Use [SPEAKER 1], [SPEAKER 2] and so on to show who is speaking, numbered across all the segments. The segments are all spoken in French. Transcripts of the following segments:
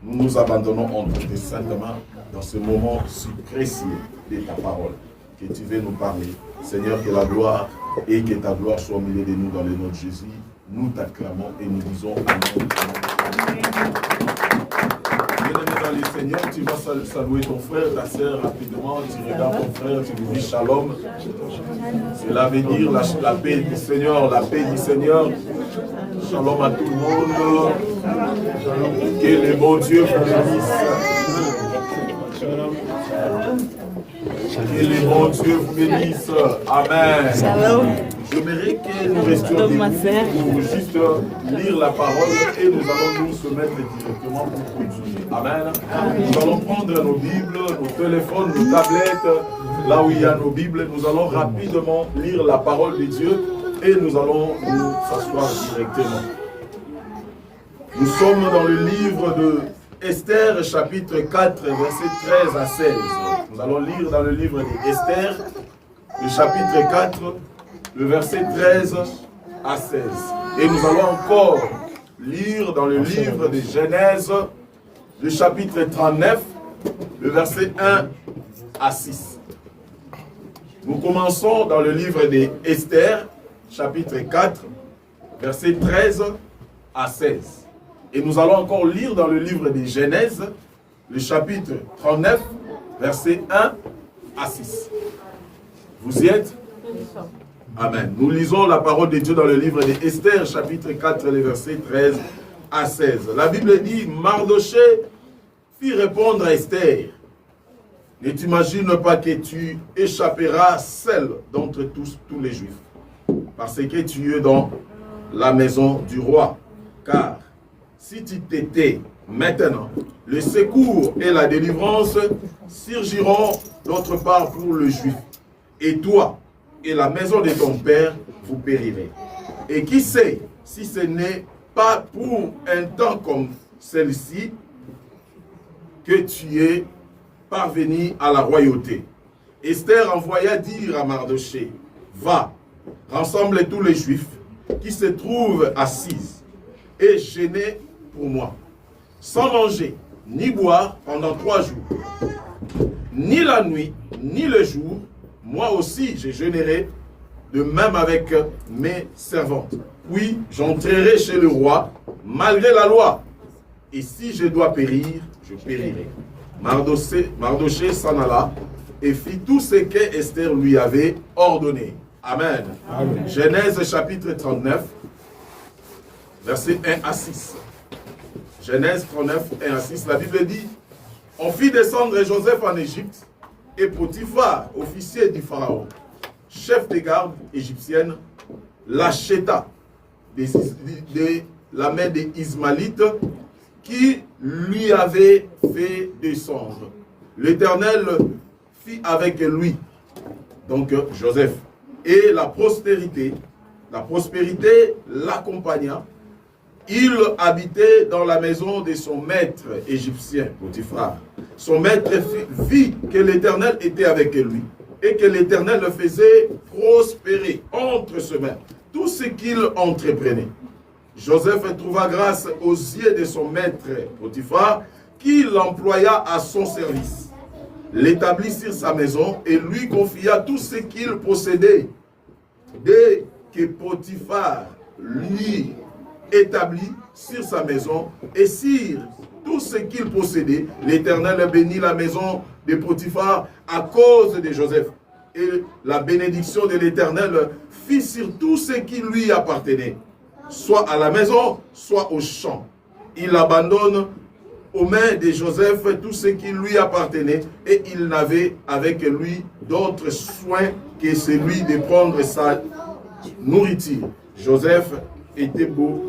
[SPEAKER 1] nous nous abandonnons entre tes saintes mains dans ce moment si précieux de ta parole, que tu veux nous parler. Seigneur, que la gloire et que ta gloire soit au milieu de nous dans le nom de Jésus. Nous t'acclamons et nous disons Amen. Bien-aimé dans le Seigneur, tu vas saluer ton frère, ta sœur rapidement. Tu regardes ton frère, tu lui dis shalom. Cela veut dire la paix du Seigneur, la paix du Seigneur. Shalom à tout le monde. Que le bon Dieu vous bénisse. Que le bon Dieu vous bénisse. Amen.
[SPEAKER 2] Shalom.
[SPEAKER 1] J'aimerais que nous restions pour juste lire la parole et nous allons nous se mettre directement pour étudier. Amen. Nous allons prendre nos Bibles, nos téléphones, nos tablettes, là où il y a nos Bibles. Nous allons rapidement lire la parole de Dieu et nous allons nous s'asseoir directement. Nous sommes dans le livre de Esther, chapitre 4, versets 13 à 16. Nous allons lire dans le livre d'Esther, le chapitre 4, le verset 13 à 16. Et nous allons encore lire dans le livre de Genèse, le chapitre 39, le verset 1 à 6. Nous commençons dans le livre d'Esther, chapitre 4, verset 13 à 16. Et nous allons encore lire dans le livre de Genèse, le chapitre 39, verset 1 à 6. Vous y êtes? Amen. Nous lisons la parole de Dieu dans le livre d'Esther, chapitre 4, les versets 13 à 16. La Bible dit, Mardochée fit répondre à Esther, ne t'imagine pas que tu échapperas seul d'entre tous les Juifs, parce que tu es dans la maison du roi. Car si tu t'étais maintenant, le secours et la délivrance surgiront d'autre part pour le Juif. Et toi et la maison de ton père, vous périrez. Et qui sait si ce n'est pas pour un temps comme celle-ci que tu es parvenu à la royauté. Esther envoya dire à Mardochée, va, rassemble tous les Juifs qui se trouvent assis et gênés pour moi, sans manger ni boire pendant 3 jours, ni la nuit, ni le jour. Moi aussi, je jeûnerai, de même avec mes servantes. Puis, j'entrerai chez le roi, malgré la loi. Et si je dois périr, je périrai. Mardochée s'en alla et fit tout ce que Esther lui avait ordonné. Amen. Amen. Genèse chapitre 39, versets 1 à 6. Genèse 39, 1 à 6. La Bible dit, on fit descendre Joseph en Égypte, et Potiphar, officier du Pharaon, chef des gardes égyptiennes, l'acheta de la main des Ismaélites qui lui avait fait descendre. L'Éternel fit avec lui, donc Joseph, et la prospérité l'accompagna. Il habitait dans la maison de son maître égyptien, Potiphar. Son maître vit que l'Éternel était avec lui et que l'Éternel le faisait prospérer entre ses mains tout ce qu'il entreprenait. Joseph trouva grâce aux yeux de son maître Potiphar, qui l'employa à son service, l'établit sur sa maison et lui confia tout ce qu'il possédait. Dès que Potiphar lui établi sur sa maison et sur tout ce qu'il possédait, l'Éternel bénit la maison de Potiphar à cause de Joseph. Et la bénédiction de l'Éternel fit sur tout ce qui lui appartenait, soit à la maison, soit au champ. Il abandonne aux mains de Joseph tout ce qui lui appartenait et il n'avait avec lui d'autre soin que celui de prendre sa nourriture. Joseph était beau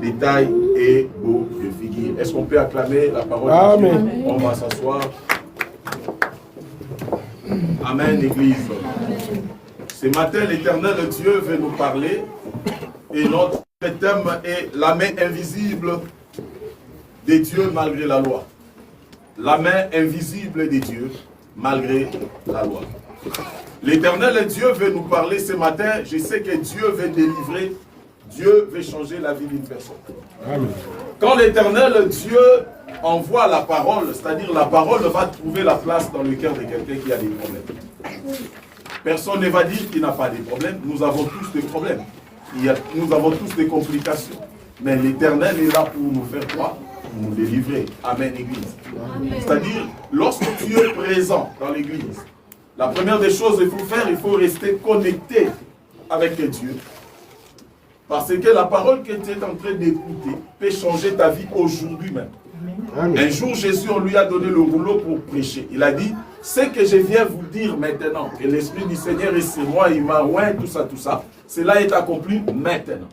[SPEAKER 1] de taille et beau de figure. Est-ce qu'on peut acclamer la parole de Dieu? On va s'asseoir. Amen, Église. Ce matin, l'Éternel Dieu veut nous parler et notre thème est la main invisible de Dieu malgré la loi. La main invisible de Dieu malgré la loi. L'Éternel Dieu veut nous parler ce matin. Je sais que Dieu veut délivrer Dieu veut changer la vie d'une personne.
[SPEAKER 2] Amen.
[SPEAKER 1] Quand l'Éternel Dieu envoie la parole, c'est-à-dire la parole va trouver la place dans le cœur de quelqu'un qui a des problèmes. Personne ne va dire qu'il n'a pas de problèmes. Nous avons tous des problèmes. Nous avons tous des complications. Mais l'Éternel est là pour nous faire quoi? Pour nous délivrer. Amen, Église. C'est-à-dire, lorsque tu es présent dans l'Église, la première des choses qu'il faut faire, il faut rester connecté avec Dieu. Parce que la parole que tu es en train d'écouter peut changer ta vie aujourd'hui même. Amen. Un jour, Jésus, on lui a donné le rouleau pour prêcher. Il a dit, ce que je viens vous dire maintenant, que l'Esprit du Seigneur est sur moi, il m'a oint, tout ça, cela est accompli maintenant.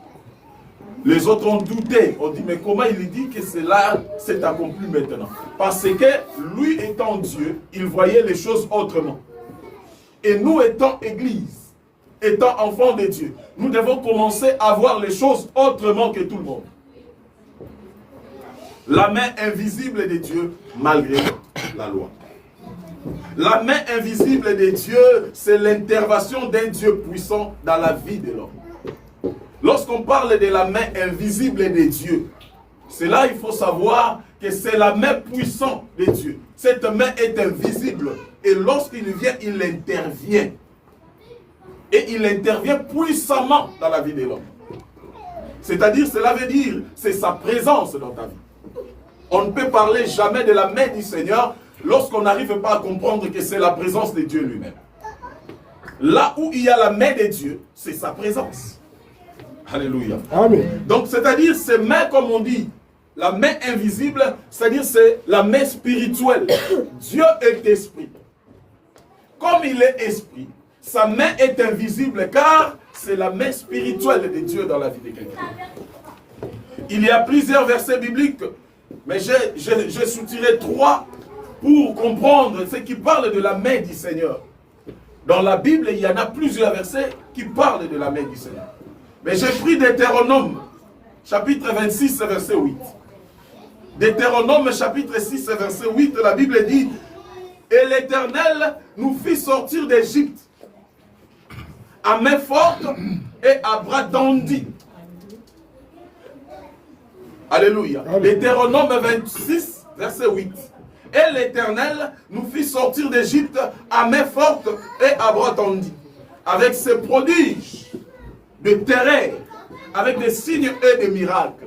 [SPEAKER 1] Les autres ont douté, ont dit, mais comment il dit que cela s'est accompli maintenant? Parce que lui étant Dieu, il voyait les choses autrement. Et nous étant Église, étant enfants de Dieu, nous devons commencer à voir les choses autrement que tout le monde. La main invisible de Dieu, malgré la loi. La main invisible de Dieu, c'est l'intervention d'un Dieu puissant dans la vie de l'homme. Lorsqu'on parle de la main invisible de Dieu, c'est là il faut savoir que c'est la main puissante de Dieu. Cette main est invisible. Et lorsqu'il vient, il intervient. Et il intervient puissamment dans la vie de l'homme. C'est-à-dire, cela veut dire, c'est sa présence dans ta vie. On ne peut parler jamais de la main du Seigneur lorsqu'on n'arrive pas à comprendre que c'est la présence de Dieu lui-même. Là où il y a la main de Dieu, c'est sa présence. Alléluia.
[SPEAKER 2] Amen.
[SPEAKER 1] Donc, c'est-à-dire, ces mains, comme on dit, la main invisible, c'est-à-dire c'est la main spirituelle. Dieu est esprit. Comme il est esprit, sa main est invisible car c'est la main spirituelle de Dieu dans la vie de quelqu'un. Il y a plusieurs versets bibliques, mais j'ai soutiré 3 pour comprendre ce qui parle de la main du Seigneur. Dans la Bible, il y en a plusieurs versets qui parlent de la main du Seigneur. Mais j'ai pris Deutéronome, chapitre 26, verset 8. Deutéronome, chapitre 6, verset 8, la Bible dit « Et l'Éternel nous fit sortir d'Égypte à main forte et à bras tendus. » Alléluia. Deutéronome 26, verset 8. « Et l'Éternel nous fit sortir d'Égypte à main forte et à bras tendus, avec ses prodiges de terreur, avec des signes et des miracles. »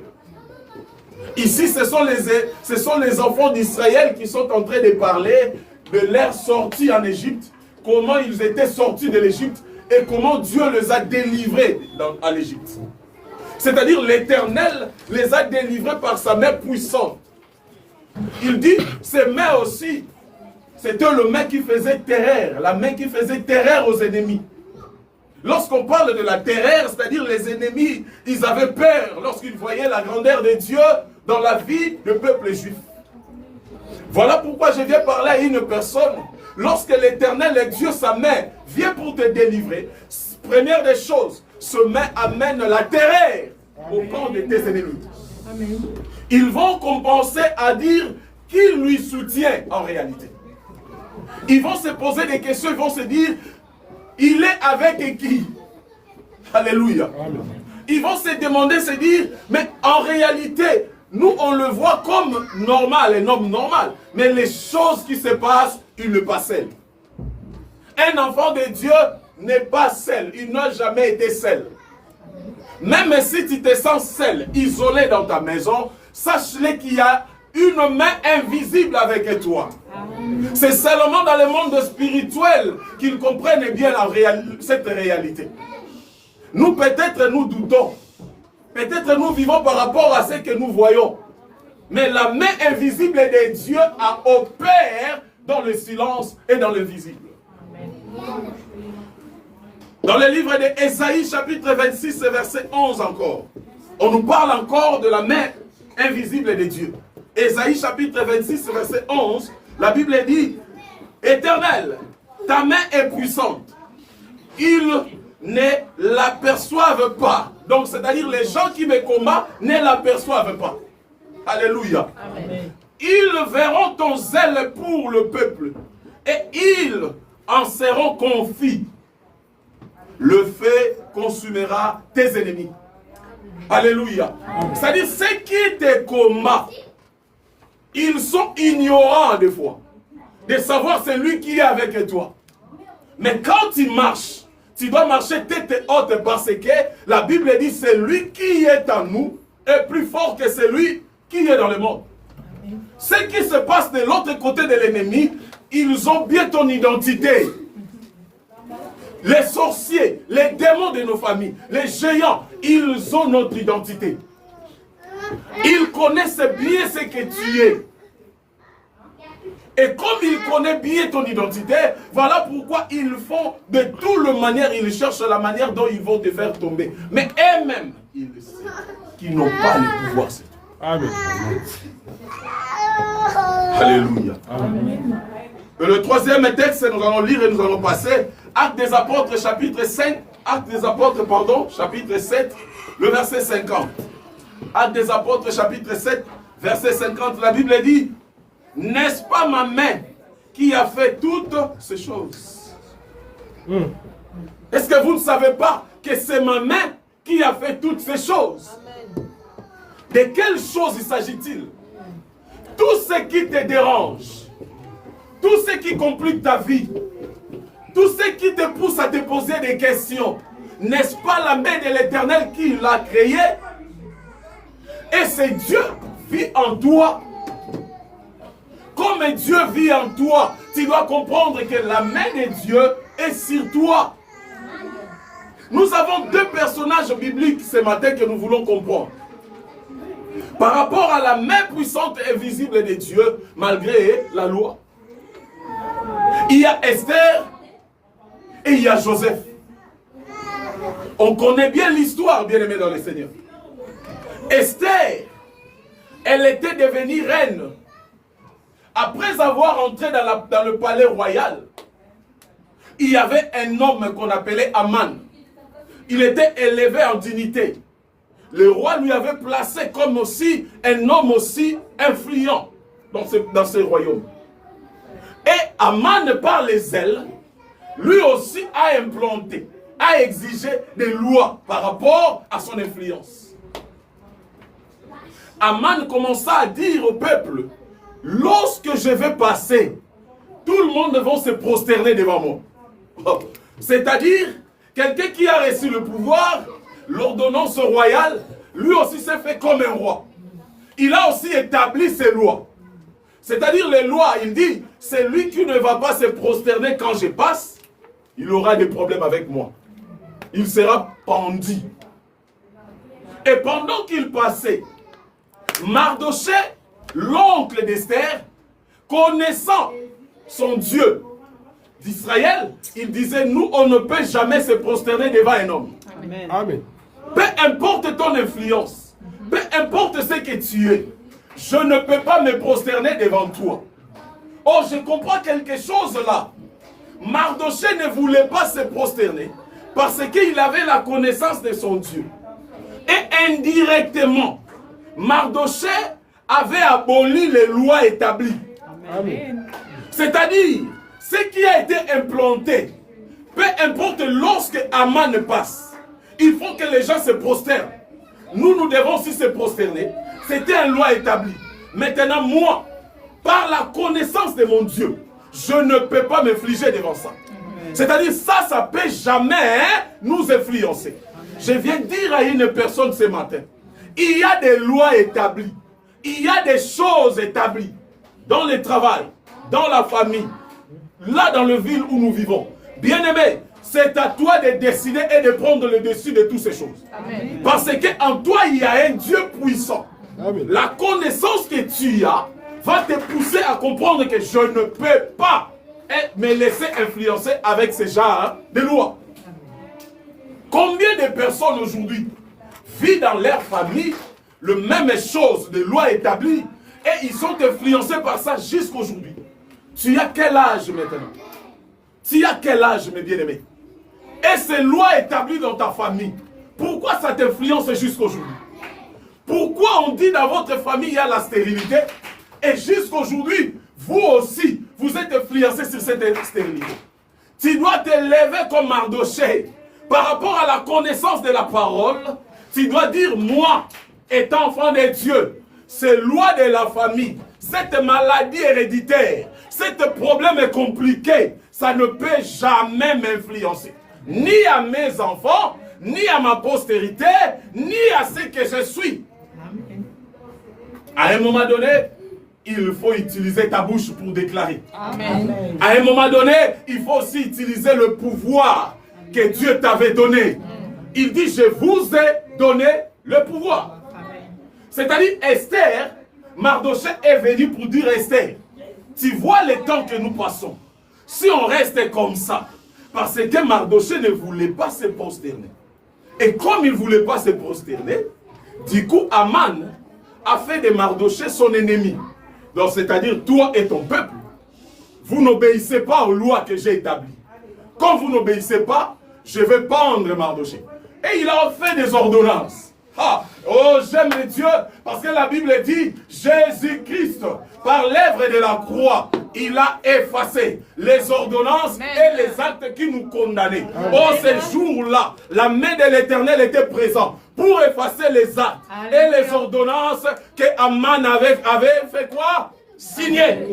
[SPEAKER 1] Ici, ce sont les enfants d'Israël qui sont en train de parler de leur sortie en Égypte, comment ils étaient sortis de l'Égypte et comment Dieu les a délivrés à l'Égypte. C'est-à-dire l'Éternel les a délivrés par sa main puissante. Il dit, ces mains aussi, c'était le main qui faisait terreur, la main qui faisait terreur aux ennemis. Lorsqu'on parle de la terreur, c'est-à-dire les ennemis, ils avaient peur lorsqu'ils voyaient la grandeur de Dieu dans la vie du peuple juif. Voilà pourquoi je viens parler à une personne. Lorsque l'Éternel est Dieu, sa main vient pour te délivrer, première des choses, ce main amène la terreur au camp de tes ennemis. Amen. Ils vont commencer à dire qui lui soutient en réalité. Ils vont se poser des questions, ils vont se dire, il est avec qui? Alléluia. Amen. Ils vont se demander, se dire, mais en réalité, nous on le voit comme normal, un homme normal. Mais les choses qui se passent, il n'est pas seul. Un enfant de Dieu n'est pas seul. Il n'a jamais été seul. Même si tu te sens seul, isolé dans ta maison, sache-le qu'il y a une main invisible avec toi. C'est seulement dans le monde spirituel qu'ils comprennent bien cette réalité. Nous peut-être nous doutons. Peut-être nous vivons par rapport à ce que nous voyons. Mais la main invisible de Dieu a opéré dans le silence et dans l'invisible. Dans le livre d'Ésaïe, chapitre 26, verset 11 encore. On nous parle encore de la main invisible de Dieu. Ésaïe, chapitre 26, verset 11. La Bible dit, « Éternel, ta main est puissante. Ils ne l'aperçoivent pas. » Donc, c'est-à-dire les gens qui me combattent ne l'aperçoivent pas. Alléluia. Amen. Ils verront ton zèle pour le peuple et ils en seront confis. Le feu consumera tes ennemis. Alléluia. C'est-à-dire, ceux qui te combattent, ils sont ignorants des fois, de savoir c'est lui qui est avec toi. Mais quand tu marches, tu dois marcher tête haute parce que la Bible dit c'est lui qui est en nous est plus fort que celui qui est dans le monde. Ce qui se passe de l'autre côté de l'ennemi, ils ont bien ton identité. Les sorciers, les démons de nos familles, les géants, ils ont notre identité. Ils connaissent bien ce que tu es. Et comme ils connaissent bien ton identité, voilà pourquoi ils font de toutes les manières, ils cherchent la manière dont ils vont te faire tomber. Mais eux-mêmes, ils savent qu'ils n'ont pas le pouvoir. Amen. Alléluia. Amen. Et le troisième texte, nous allons lire et nous allons passer. Actes des Apôtres, chapitre 5. Actes des Apôtres, pardon, chapitre 7, le verset 50. Actes des Apôtres, chapitre 7, verset 50. La Bible dit, n'est-ce pas ma main qui a fait toutes ces choses? Est-ce que vous ne savez pas que c'est ma main qui a fait toutes ces choses? Amen. De quelles choses il s'agit-il? Tout ce qui te dérange, tout ce qui complique ta vie, tout ce qui te pousse à te poser des questions, n'est-ce pas la main de l'Éternel qui l'a créé? Et c'est Dieu qui vit en toi. Comme Dieu vit en toi, tu dois comprendre que la main de Dieu est sur toi. Nous avons deux personnages bibliques ce matin que nous voulons comprendre. Par rapport à la main puissante et visible de Dieu, malgré la loi. Il y a Esther et il y a Joseph. On connaît bien l'histoire, bien aimé dans le Seigneur. Esther, elle était devenue reine. Après avoir entré dans le palais royal, il y avait un homme qu'on appelait Aman. Il était élevé en dignité. Le roi lui avait placé comme aussi un homme aussi influent dans ce royaume. Et Aman, par les ailes, lui aussi a implanté, a exigé des lois par rapport à son influence. Aman commença à dire au peuple, lorsque je vais passer, tout le monde va se prosterner devant moi. C'est-à-dire, quelqu'un qui a reçu le pouvoir, l'ordonnance royale, lui aussi s'est fait comme un roi. Il a aussi établi ses lois. C'est-à-dire les lois, il dit, c'est lui qui ne va pas se prosterner quand je passe, il aura des problèmes avec moi. Il sera pendu. Et pendant qu'il passait, Mardoché, l'oncle d'Esther, connaissant son Dieu d'Israël, il disait, nous, on ne peut jamais se prosterner devant un homme. Amen. Amen. Peu importe ton influence, peu importe ce que tu es, je ne peux pas me prosterner devant toi. Oh, je comprends quelque chose là. Mardoché ne voulait pas se prosterner parce qu'il avait la connaissance de son Dieu. Et indirectement, Mardoché avait aboli les lois établies. C'est-à-dire, ce qui a été implanté, peu importe lorsque Aman passe, il faut que les gens se prosternent. Nous devons aussi se prosterner. C'était une loi établie. Maintenant, moi, par la connaissance de mon Dieu, je ne peux pas m'infliger devant ça. C'est-à-dire, ça ne peut jamais nous influencer. Je viens dire à une personne ce matin, il y a des lois établies. Il y a des choses établies dans le travail, dans la famille, là dans la ville où nous vivons. Bien-aimé, c'est à toi de décider et de prendre le dessus de toutes ces choses. Amen. Parce qu'en toi, il y a un Dieu puissant. Amen. La connaissance que tu as va te pousser à comprendre que je ne peux pas me laisser influencer avec ces genres de lois. Combien de personnes aujourd'hui vivent dans leur famille le même chose de lois établies et ils sont influencés par ça jusqu'aujourd'hui? Tu as quel âge maintenant? Tu as quel âge, mes bien-aimés? Et ces lois établies dans ta famille, pourquoi ça t'influence jusqu'aujourd'hui? Pourquoi on dit dans votre famille il y a la stérilité et jusqu'aujourd'hui, vous aussi, vous êtes influencés sur cette stérilité? Tu dois te lever comme Mardoché par rapport à la connaissance de la parole. Tu dois dire, moi, étant enfant de Dieu, ces lois de la famille, cette maladie héréditaire, ce problème est compliqué, ça ne peut jamais m'influencer. Ni à mes enfants, ni à ma postérité, ni à ce que je suis. À un moment donné, il faut utiliser ta bouche pour déclarer. Amen. À un moment donné, il faut aussi utiliser le pouvoir que Dieu t'avait donné. Il dit, je vous ai donné le pouvoir. C'est-à-dire, Esther, Mardochée est venu pour dire, Esther, tu vois le temps que nous passons. Si on reste comme ça, parce que Mardochée ne voulait pas se prosterner. Et comme il ne voulait pas se prosterner, du coup, Aman a fait de Mardochée son ennemi. Donc, c'est-à-dire, toi et ton peuple, vous n'obéissez pas aux lois que j'ai établies. Comme vous n'obéissez pas, je vais pendre Mardochée. Et il a fait des ordonnances. Ah, oh, j'aime Dieu, parce que la Bible dit, Jésus-Christ, par l'œuvre de la croix, il a effacé les ordonnances et les actes qui nous condamnaient. Oh, ce jour-là, la main de l'Éternel était présente pour effacer les actes et les ordonnances que Aman avait fait quoi? Signé.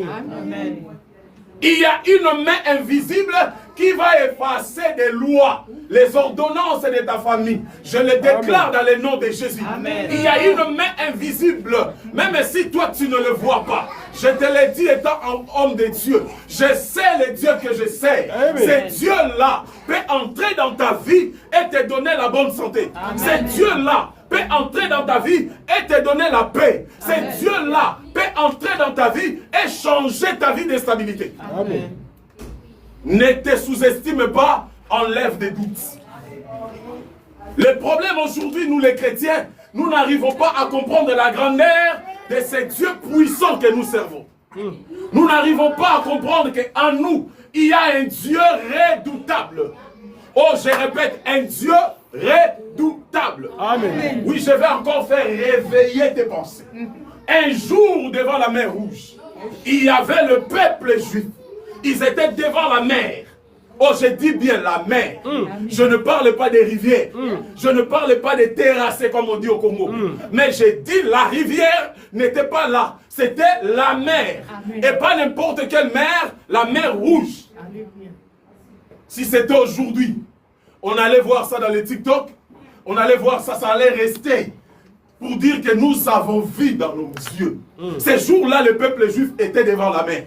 [SPEAKER 1] Il y a une main invisible qui va effacer des lois, les ordonnances de ta famille. Je le déclare dans le nom de Jésus. Amen. Il y a une main invisible, même si toi tu ne le vois pas. Je te l'ai dit étant un homme de Dieu. Je sais le Dieu que je sais. Ce Dieu-là peut entrer dans ta vie et te donner la bonne santé. Ce Dieu-là peut entrer dans ta vie et te donner la paix. Ce Dieu-là peut entrer dans ta vie et changer ta vie de stabilité. Amen. Ne te sous-estime pas, enlève des doutes. Le problème aujourd'hui, nous les chrétiens, nous n'arrivons pas à comprendre la grandeur de ce Dieu puissant que nous servons. Nous n'arrivons pas à comprendre qu'en nous, il y a un Dieu redoutable. Oh, je répète, un Dieu redoutable. Amen. Oui, je vais encore faire réveiller tes pensées. Un jour, devant la mer Rouge, il y avait le peuple juif. Ils étaient devant la mer. Oh, je dis bien la mer. Je ne parle pas des rivières. Je ne parle pas des terrasses comme on dit au Congo. Mais je dis la rivière n'était pas là. C'était la mer. Amen. Et pas n'importe quelle mer, la mer Rouge. Amen. Si c'était aujourd'hui, on allait voir ça dans les TikTok. On allait voir ça, ça allait rester. Pour dire que nous avons vu dans nos yeux. Ces jours-là, le peuple juif était devant la mer.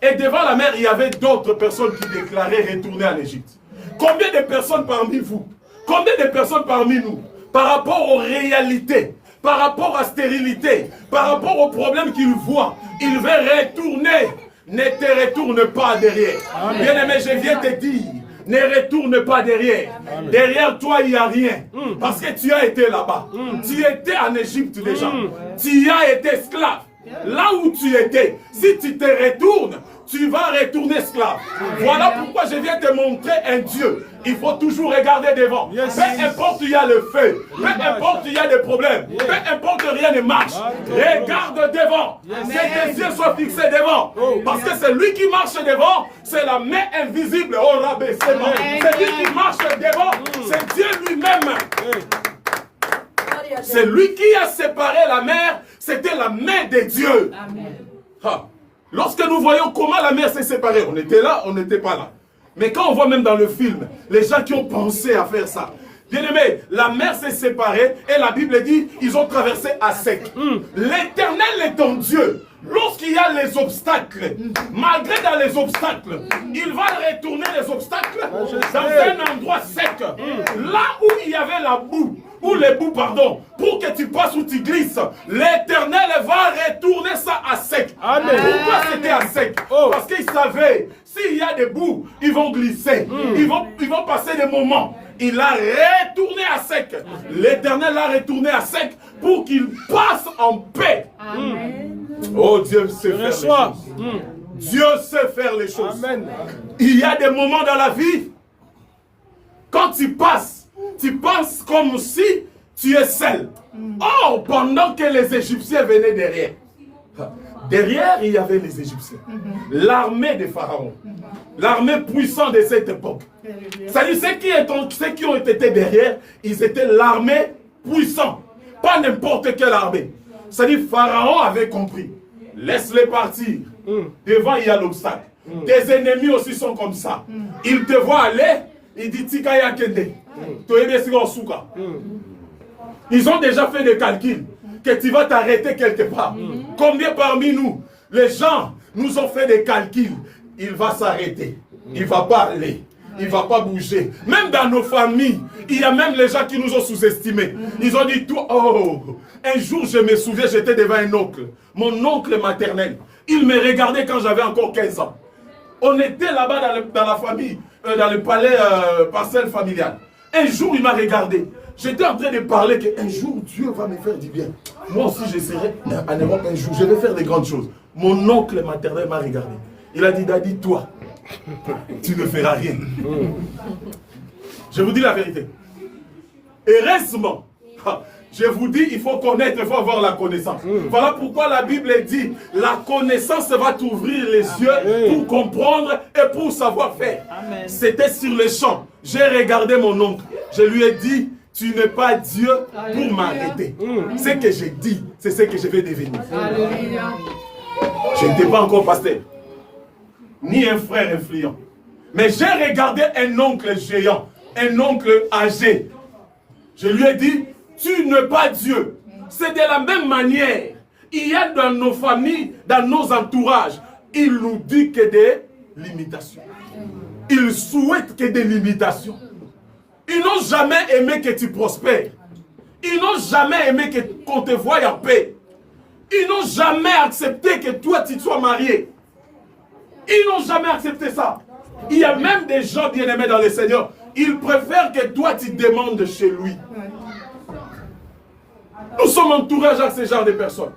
[SPEAKER 1] Et devant la mer, il y avait d'autres personnes qui déclaraient retourner en Égypte. Combien de personnes parmi vous, combien de personnes parmi nous, par rapport aux réalités, par rapport à la stérilité, par rapport aux problèmes qu'ils voient, ils veulent retourner. Ne te retourne pas derrière. Bien-aimé, je viens te dire, ne retourne pas derrière. Amen. Derrière toi, il n'y a rien. Parce que tu as été là-bas. Tu étais en Égypte déjà. Tu as été esclave. Là où tu étais, si tu te retournes, tu vas retourner esclave. Voilà pourquoi je viens te montrer un Dieu. Il faut toujours regarder devant. Peu importe où il y a le feu, peu importe où il y a des problèmes, peu importe rien ne marche. Regarde devant. Que tes yeux soient fixés devant. Parce que c'est lui qui marche devant, c'est la main invisible. Oh, Rabé, c'est bon. C'est lui qui marche devant, c'est Dieu lui-même. C'est lui qui a séparé la mer, c'était la main de Dieu. Amen. Lorsque nous voyons comment la mer s'est séparée, on était là, on n'était pas là. Mais quand on voit même dans le film, les gens qui ont pensé à faire ça, bien aimé, la mer s'est séparée et la Bible dit, ils ont traversé à sec. L'Éternel est ton Dieu. Lorsqu'il y a les obstacles, malgré dans les obstacles, il va retourner les obstacles dans un endroit sec. Là où il y avait la boue, ou les bouts, pardon, pour que tu passes ou tu glisses, l'Éternel va retourner ça à sec. Amen. Pourquoi c'était à sec? Parce qu'il savait, s'il y a des bouts, ils vont glisser, ils vont passer des moments. Il a retourné à sec. L'Éternel l'a retourné à sec pour qu'il passe en paix. Amen. Oh, Dieu sait faire les choses. Dieu sait faire les choses. Amen. Il y a des moments dans la vie, quand tu passes, tu penses comme si tu es seul. Or, pendant que les Égyptiens venaient derrière, il y avait les Égyptiens. L'armée des pharaons. L'armée puissante de cette époque. C'est-à-dire, ceux qui ont été derrière, ils étaient l'armée puissant, pas n'importe quelle armée. C'est-à-dire, Pharaon avait compris. Laisse-les partir. Devant, il y a l'obstacle. Tes ennemis aussi sont comme ça. Ils te voient aller, ils disent Tikaya Kende. Ils ont déjà fait des calculs que tu vas t'arrêter quelque part. Combien parmi nous, les gens nous ont fait des calculs? Il va s'arrêter. Il ne va pas aller. Il ne va pas bouger. Même dans nos familles, il y a même les gens qui nous ont sous-estimés. Ils ont dit, toi, oh, un jour je me souviens, j'étais devant un oncle, mon oncle maternel. Il me regardait quand j'avais encore 15 ans. On était là-bas dans la famille, dans le palais parcelle familial. Un jour, il m'a regardé. J'étais en train de parler qu'un jour, Dieu va me faire du bien. Moi aussi, j'essaierai en Europe un jour. Je vais faire des grandes choses. Mon oncle maternel m'a regardé. Il a dit, Daddy, toi, tu ne feras rien. Je vous dis la vérité. Heureusement, je vous dis, il faut connaître, il faut avoir la connaissance. Voilà pourquoi la Bible dit, la connaissance va t'ouvrir les yeux pour comprendre et pour savoir faire. C'était sur le champ. J'ai regardé mon oncle. Je lui ai dit, tu n'es pas Dieu pour m'arrêter. Ce que j'ai dit, c'est ce que je vais devenir. Je n'étais pas encore pasteur, ni un frère influent. Mais j'ai regardé un oncle géant, un oncle âgé. Je lui ai dit, tu n'es pas Dieu. C'est de la même manière. Il y a dans nos familles, dans nos entourages, il nous dit que des limitations. Ils souhaitent que des limitations. Ils n'ont jamais aimé que tu prospères. Ils n'ont jamais aimé qu'on te voie en paix. Ils n'ont jamais accepté que toi tu sois marié. Ils n'ont jamais accepté ça. Il y a même des gens bien-aimés dans le Seigneur. Ils préfèrent que toi tu demandes chez lui. Nous sommes entourés de ce genre de personnes.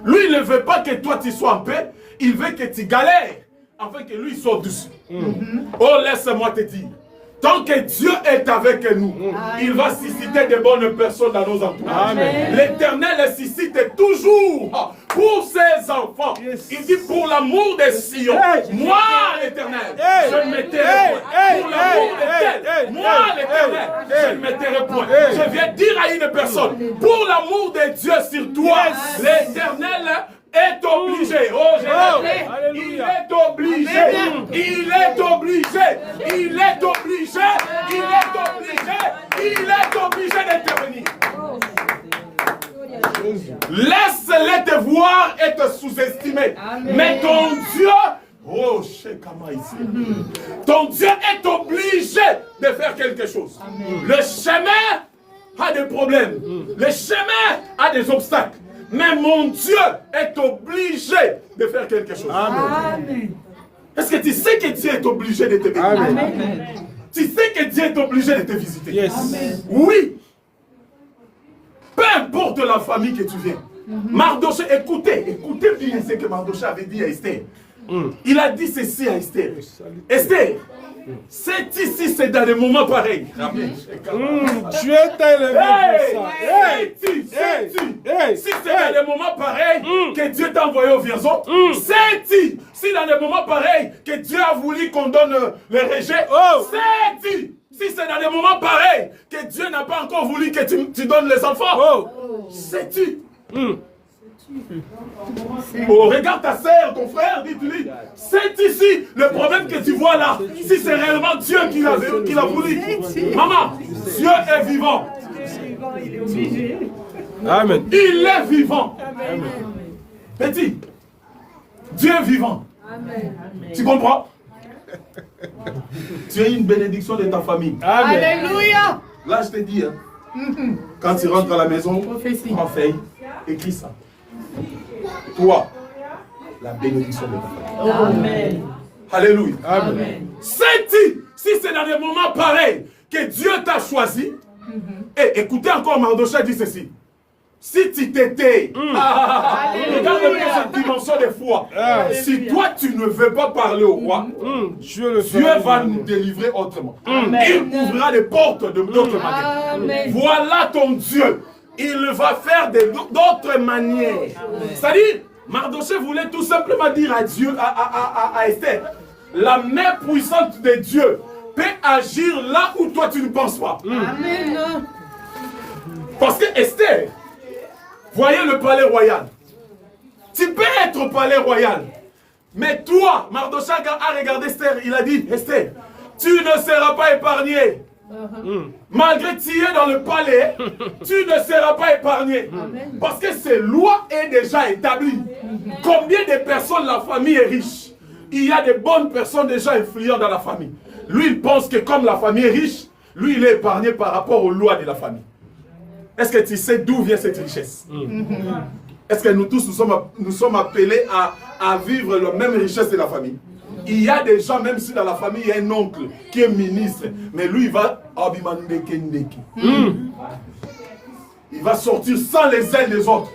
[SPEAKER 1] Lui, il ne veut pas que toi tu sois en paix. Il veut que tu galères afin que lui soit dessus. Oh, laisse-moi te dire. Tant que Dieu est avec nous, il va susciter de bonnes personnes dans nos entourages. L'Éternel suscite toujours pour ses enfants. Il dit pour l'amour de Sion, moi l'Éternel, je ne me tairai point. Pour l'amour de moi l'Éternel, je ne me tairai point. Je viens dire à une personne, pour l'amour de Dieu sur toi, l'Éternel est obligé. Oh, il est obligé. Il est obligé. Il est obligé. Il est obligé. Il est obligé d'intervenir. Laisse-les te voir et te sous-estimer. Mais ton Dieu, oh, ton Dieu est obligé de faire quelque chose. Le chemin a des problèmes. Le chemin a des obstacles. Mais mon Dieu est obligé de faire quelque chose. Amen. Est-ce que tu sais que Dieu est obligé de te bénir? Amen. Tu sais que Dieu est obligé de te visiter? Yes. Amen. Oui. Peu importe la famille que tu viens. Mardoché, écoutez bien ce que Mardoché avait dit à Esther. Il a dit ceci à Esther. Esther, c'est ici, c'est dans des moments pareils.
[SPEAKER 2] Tu es élevé pour
[SPEAKER 1] ça. Si c'est dans des moments pareils que Dieu t'a envoyé au Vierzon, c'est-il. Si dans des moments pareils que Dieu a voulu qu'on donne le rejet, c'est-il. Si c'est dans des moments pareils que Dieu n'a pas encore voulu que tu donnes les enfants, c'est-tu. Oh, regarde ta sœur, ton frère, dis-lui, c'est ici le problème que tu vois là. Si c'est réellement Dieu qui l'a voulu. Maman, Dieu est vivant. Il est obligé. Amen. Il est vivant. Amen. Petit, Dieu est vivant. Amen. Tu comprends? Tu as une bénédiction de ta famille. Amen. Alléluia. Là, je te dis, quand tu rentres à la maison, prends feuille, écris ça. Toi, la bénédiction de ta famille. Amen. Alléluia. Amen. C'est-il, si c'est dans des moments pareils que Dieu t'a choisi, et écoutez encore, Mardoché dit ceci. Si tu t'étais, regarde cette dimension de foi. Si toi tu ne veux pas parler au roi, Dieu va nous délivrer autrement. Il ouvrira les portes de d'autres manières. Voilà ton Dieu. Il va faire d'autres manières. C'est-à-dire, Mardoché voulait tout simplement dire à Dieu, à Esther, la main puissante de Dieu peut agir là où toi tu ne penses pas. Amen. Parce que Esther, voyez le palais royal. Tu peux être au palais royal. Mais toi, Mardochée a regardé Esther, il a dit, Esther, tu ne seras pas épargnée. Malgré que tu es dans le palais, tu ne seras pas épargné. Parce que cette loi est déjà établie. Combien de personnes la famille est riche? Il y a des bonnes personnes déjà influentes dans la famille. Lui, il pense que comme la famille est riche, lui, il est épargné par rapport aux lois de la famille. Est-ce que tu sais d'où vient cette richesse? Est-ce que nous tous, nous sommes appelés à vivre la même richesse de la famille? Il y a des gens, même si dans la famille, il y a un oncle qui est ministre, mais lui, il va... Il va sortir sans les ailes des autres.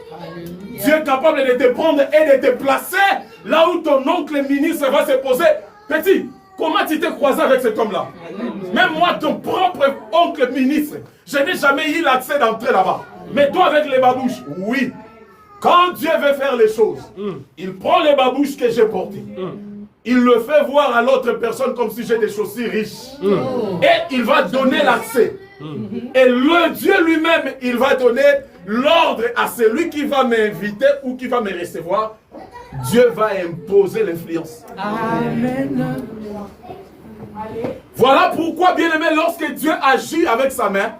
[SPEAKER 1] Dieu est capable de te prendre et de te placer là où ton oncle ministre va se poser. Petit, comment tu t'es croisé avec cet homme-là? Même moi, ton propre oncle ministre, je n'ai jamais eu l'accès d'entrer là-bas. Mais toi, avec les babouches, oui. Quand Dieu veut faire les choses, il prend les babouches que j'ai portées. Il le fait voir à l'autre personne comme si j'ai des chaussures riches. Et il va donner l'accès. Et le Dieu lui-même, il va donner l'ordre à celui qui va m'inviter ou qui va me recevoir. Dieu va imposer l'influence. Amen. Voilà pourquoi, bien-aimé, lorsque Dieu agit avec sa main,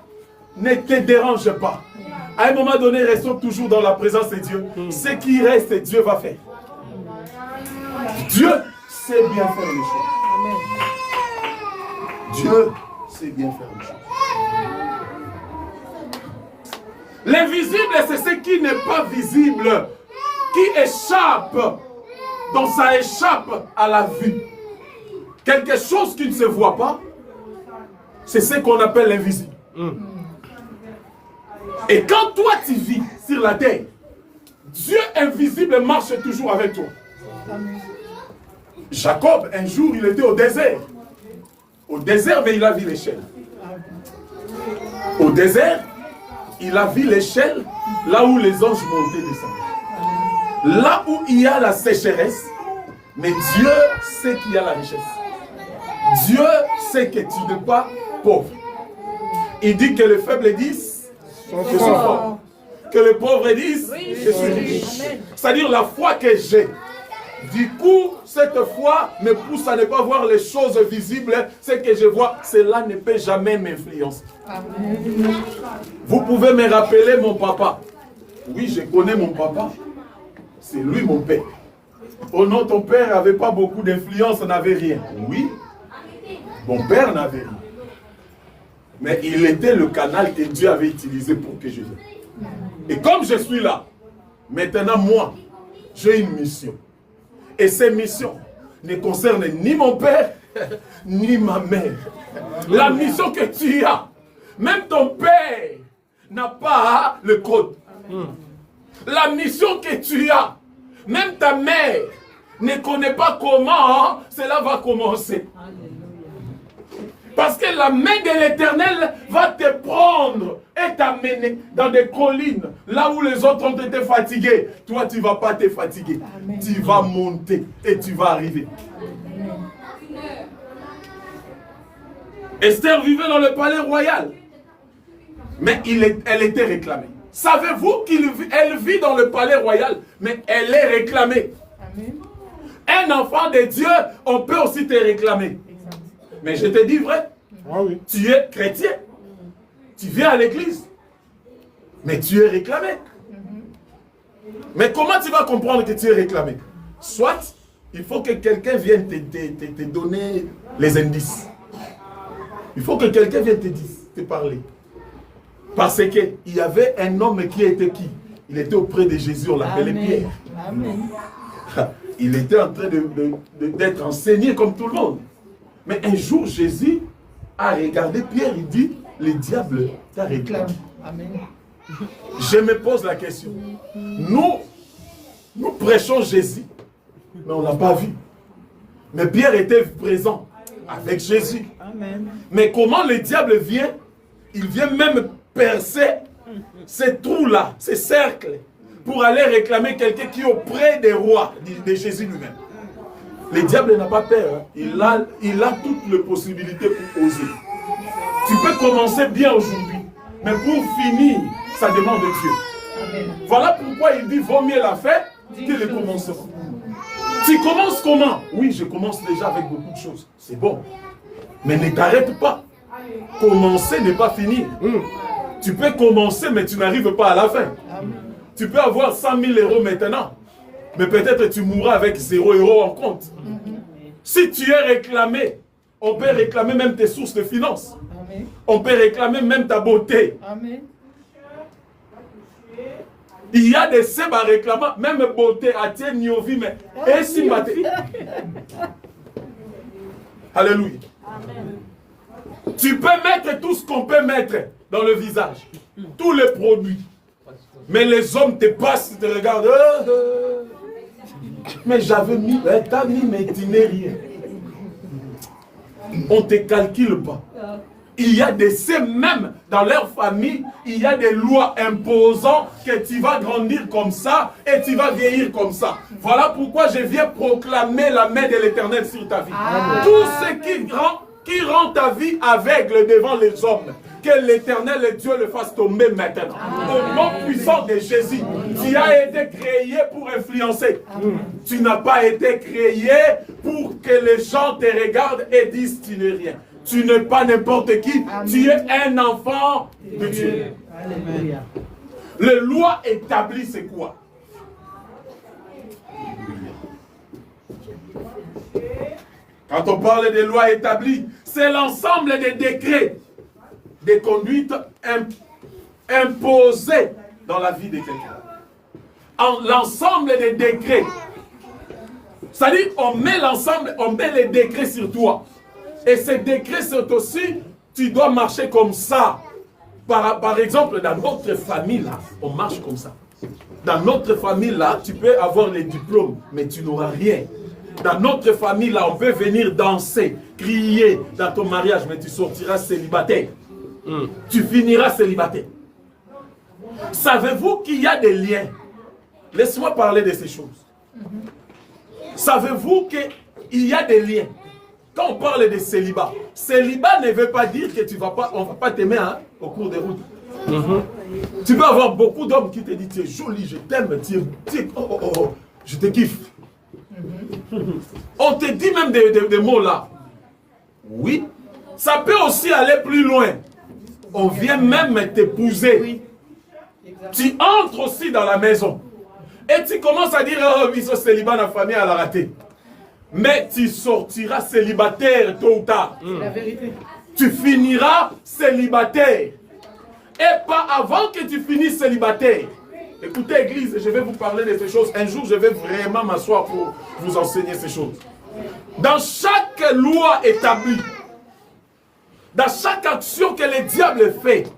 [SPEAKER 1] ne te dérange pas. À un moment donné, restons toujours dans la présence de Dieu. Ce qui reste, Dieu va faire. Dieu sait bien faire les choses. Dieu sait bien faire les choses. L'invisible, c'est ce qui n'est pas visible, qui échappe, donc ça échappe à la vue. Quelque chose qui ne se voit pas, c'est ce qu'on appelle l'invisible. Et quand toi tu vis sur la terre, Dieu invisible marche toujours avec toi. Jacob, un jour, il était au désert. Au désert, mais il a vu l'échelle. Au désert, il a vu l'échelle, là où les anges montaient et descendaient. Là où il y a la sécheresse, mais Dieu sait qu'il y a la richesse. Dieu sait que tu n'es pas pauvre. Il dit que les faibles disent que je suis fort. Que les pauvres disent que je suis riche. C'est-à-dire la foi que j'ai. Du coup, cette foi me pousse à ne pas voir les choses visibles. Ce que je vois, cela ne peut jamais m'influencer. Vous pouvez me rappeler mon papa. Oui, je connais mon papa. C'est lui mon père. Oh non, ton père n'avait pas beaucoup d'influence, n'avait rien. Oui, mon père n'avait rien. Mais il était le canal que Dieu avait utilisé pour que je vienne. Et comme je suis là, maintenant moi, j'ai une mission. Et cette mission ne concerne ni mon père, ni ma mère. La mission que tu as, même ton père n'a pas le code. La mission que tu as, même ta mère ne connaît pas comment cela va commencer. Parce que la main de l'Éternel va te prendre et t'amener dans des collines, là où les autres ont été fatigués. Toi, tu ne vas pas te fatiguer. Amen. Tu vas monter et tu vas arriver. Amen. Esther vivait dans le palais royal. Mais elle était réclamée. Savez-vous qu'elle vit dans le palais royal, mais elle est réclamée. Amen. Un enfant de Dieu, on peut aussi te réclamer. Mais je te dis vrai, tu es chrétien, tu viens à l'église, mais tu es réclamé. Mais comment tu vas comprendre que tu es réclamé? Soit, il faut que quelqu'un vienne te donner les indices. Il faut que quelqu'un vienne te parler. Parce qu'il y avait un homme qui était qui? Il était auprès de Jésus, on l'appelait Pierre. Amen. Il était en train d'être enseigné comme tout le monde. Mais un jour, Jésus a regardé Pierre, il dit, le diable t'a réclamé. Amen. Je me pose la question. Nous prêchons Jésus, mais on ne l'a pas vu. Mais Pierre était présent avec Jésus. Amen. Mais comment le diable vient? Il vient même percer ces trous-là, ces cercles, pour aller réclamer quelqu'un qui est auprès des rois, de Jésus lui-même. Le diable n'a pas peur. Hein. Il a toutes les possibilités pour oser. Tu peux commencer bien aujourd'hui, mais pour finir, ça demande Dieu. Amen. Voilà pourquoi il dit, vaut mieux la fin que le commencement. Tu commences comment? Oui, je commence déjà avec beaucoup de choses. C'est bon. Mais ne t'arrête pas. Commencer n'est pas finir. Tu peux commencer, mais tu n'arrives pas à la fin. Tu peux avoir 100 000 euros maintenant. Mais peut-être tu mourras avec 0 € en compte. Si tu es réclamé, on peut réclamer même tes sources de finances. Amen. On peut réclamer même ta beauté. Amen. Il y a des sèbres à réclamer, même beauté, à tienne, niovi, mais et si maté. Alléluia. Amen. Tu peux mettre tout ce qu'on peut mettre dans le visage. Tous les produits. Mais les hommes te passent, te regardent. Mais j'avais mis, t'as mis, mais tu n'es rien. On ne te calcule pas. Il y a des même dans leur famille, il y a des lois imposant que tu vas grandir comme ça et tu vas vieillir comme ça. Voilà pourquoi je viens proclamer la main de l'Éternel sur ta vie. Tout ce qui rend ta vie aveugle devant les hommes, que l'Éternel et Dieu le fasse tomber maintenant. Au nom puissant de Jésus, tu as été créé pour influencer. Tu n'as pas été créé pour que les gens te regardent et disent tu n'es rien. Tu n'es pas n'importe qui. Amen. Tu es un enfant de Dieu. Alléluia. Les lois établies, c'est quoi? Quand on parle des lois établies, c'est l'ensemble des décrets, des conduites imposées dans la vie de quelqu'un. L'ensemble des décrets. C'est-à-dire, on met l'ensemble, on met les décrets sur toi. Et ces décrets, c'est aussi, tu dois marcher comme ça. Par exemple, dans notre famille, là, on marche comme ça. Dans notre famille, là, tu peux avoir les diplômes, mais tu n'auras rien. Dans notre famille, là, on peut venir danser, crier dans ton mariage, mais tu sortiras célibataire. Tu finiras célibataire. Savez-vous qu'il y a des liens? Laisse-moi parler de ces choses. Savez-vous qu'il y a des liens? Quand on parle de célibat, célibat ne veut pas dire que tu vas pas, on ne va pas t'aimer au cours des routes. Tu peux avoir beaucoup d'hommes qui te disent tu es joli, je t'aime, je te kiffe. On te dit même des mots là. Oui, ça peut aussi aller plus loin. On vient même t'épouser. Oui. Tu entres aussi dans la maison. Et tu commences à dire, oh, oui, ce célibat, la famille, elle a raté. Mais tu sortiras célibataire tôt ou tard. C'est la vérité. Tu finiras célibataire. Et pas avant que tu finisses célibataire. Écoutez, Église, je vais vous parler de ces choses. Un jour, je vais vraiment m'asseoir pour vous enseigner ces choses. Dans chaque loi établie, dans chaque action que le diable fait,